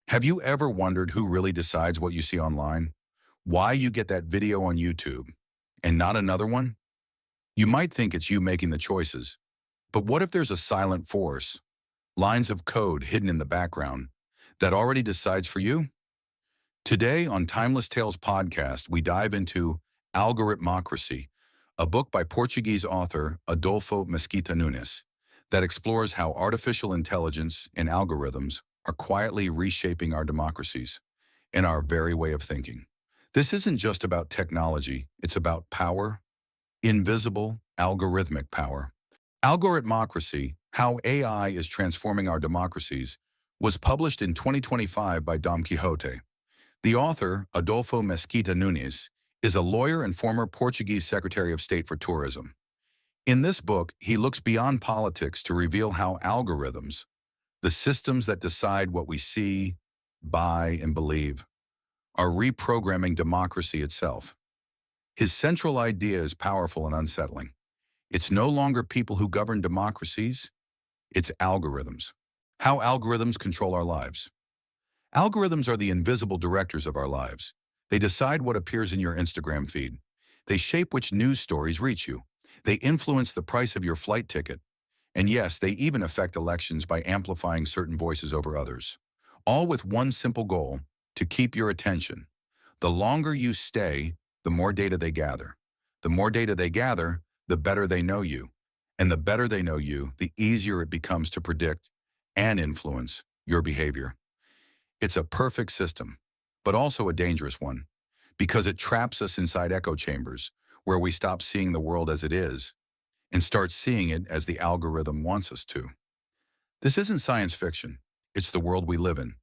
Have you ever wondered who really decides what you see online? Why you get that video on YouTube and not another one? You might think it's you making the choices, but what if there's a silent force, lines of code hidden in the background, that already decides for you? Today on Timeless Tales podcast, we dive into AlgorithMocracy, a book by Portuguese author Adolfo Mesquita Nunes that explores how artificial intelligence and algorithms are quietly reshaping our democracies and our very way of thinking. This isn't just about technology, it's about power, invisible, algorithmic power. Algorithmocracy, How AI is Transforming Our Democracies, was published in 2025 by Dom Quixote. The author, Adolfo Mesquita Nunes, is a lawyer and former Portuguese Secretary of State for Tourism. In this book, he looks beyond politics to reveal how algorithms, the systems that decide what we see, buy, and believe, are reprogramming democracy itself. His central idea is powerful and unsettling. It's no longer people who govern democracies, it's algorithms. How algorithms control our lives. Algorithms are the invisible directors of our lives. They decide what appears in your Instagram feed. They shape which news stories reach you. They influence the price of your flight ticket. And yes, they even affect elections by amplifying certain voices over others. All with one simple goal: to keep your attention. The longer you stay, the more data they gather. The more data they gather, the better they know you. And the better they know you, the easier it becomes to predict and influence your behavior. It's a perfect system, but also a dangerous one, because it traps us inside echo chambers where we stop seeing the world as it is and start seeing it as the algorithm wants us to. This isn't science fiction. It's the world we live in,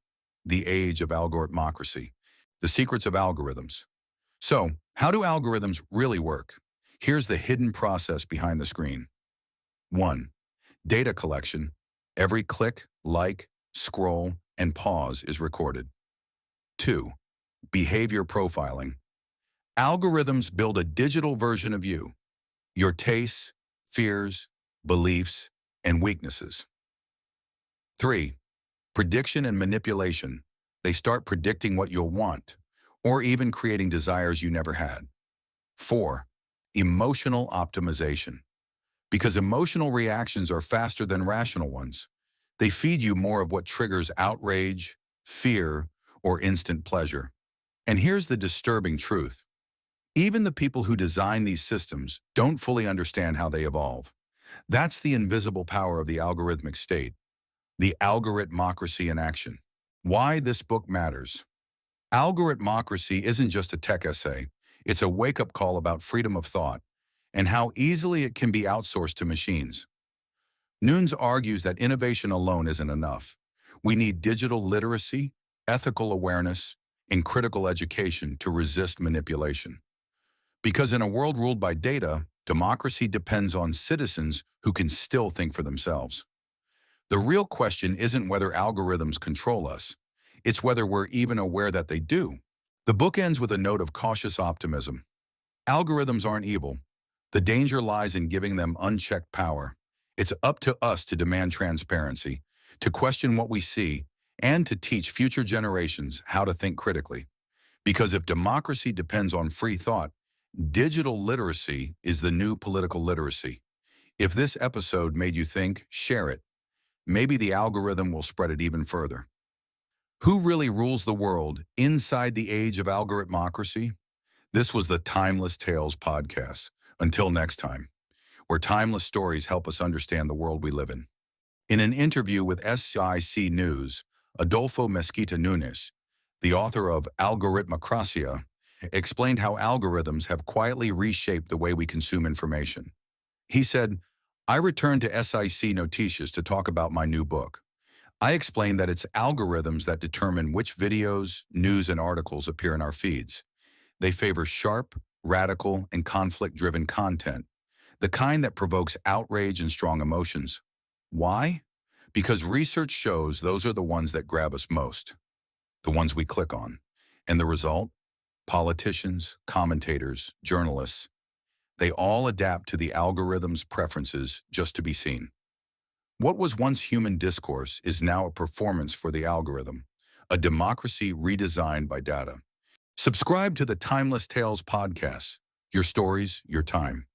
the age of algorithmocracy, the secrets of algorithms. So, how do algorithms really work? Here's the hidden process behind the screen. 1. Data collection. Every click, like, scroll, and pause is recorded. 2. Behavior profiling. Algorithms build a digital version of you, your tastes, fears, beliefs, and weaknesses. 3. Prediction and manipulation. They start predicting what you'll want, or even creating desires you never had. 4. Emotional optimization. Because emotional reactions are faster than rational ones, they feed you more of what triggers outrage, fear, or instant pleasure. And here's the disturbing truth. Even the people who design these systems don't fully understand how they evolve. That's the invisible power of the algorithmic state, the algorithmocracy in action. Why this book matters. Algorithmocracy isn't just a tech essay. It's a wake-up call about freedom of thought and how easily it can be outsourced to machines. Nunes argues that innovation alone isn't enough. We need digital literacy, ethical awareness, and critical education to resist manipulation. Because in a world ruled by data, democracy depends on citizens who can still think for themselves. The real question isn't whether algorithms control us. It's whether we're even aware that they do. The book ends with a note of cautious optimism. Algorithms aren't evil. The danger lies in giving them unchecked power. It's up to us to demand transparency, to question what we see, and to teach future generations how to think critically. Because if democracy depends on free thought, digital literacy is the new political literacy. If this episode made you think, share it. Maybe the algorithm will spread it even further. Who really rules the world inside the age of algorithmocracy? This was the Timeless Tales podcast. Until next time, where timeless stories help us understand the world we live in. In an interview with SIC News, Adolfo Mesquita Nunes, the author of AlgorithMocracy, explained how algorithms have quietly reshaped the way we consume information. He said, "I returned to SIC Noticias to talk about my new book. I explained that it's algorithms that determine which videos, news, and articles appear in our feeds. They favor sharp, radical, and conflict-driven content, the kind that provokes outrage and strong emotions. Why? Because research shows those are the ones that grab us most, the ones we click on. And the result? Politicians, commentators, journalists, they all adapt to the algorithm's preferences just to be seen. What was once human discourse is now a performance for the algorithm, a democracy redesigned by data. Subscribe to the Timeless Tales podcast. Your stories, your time.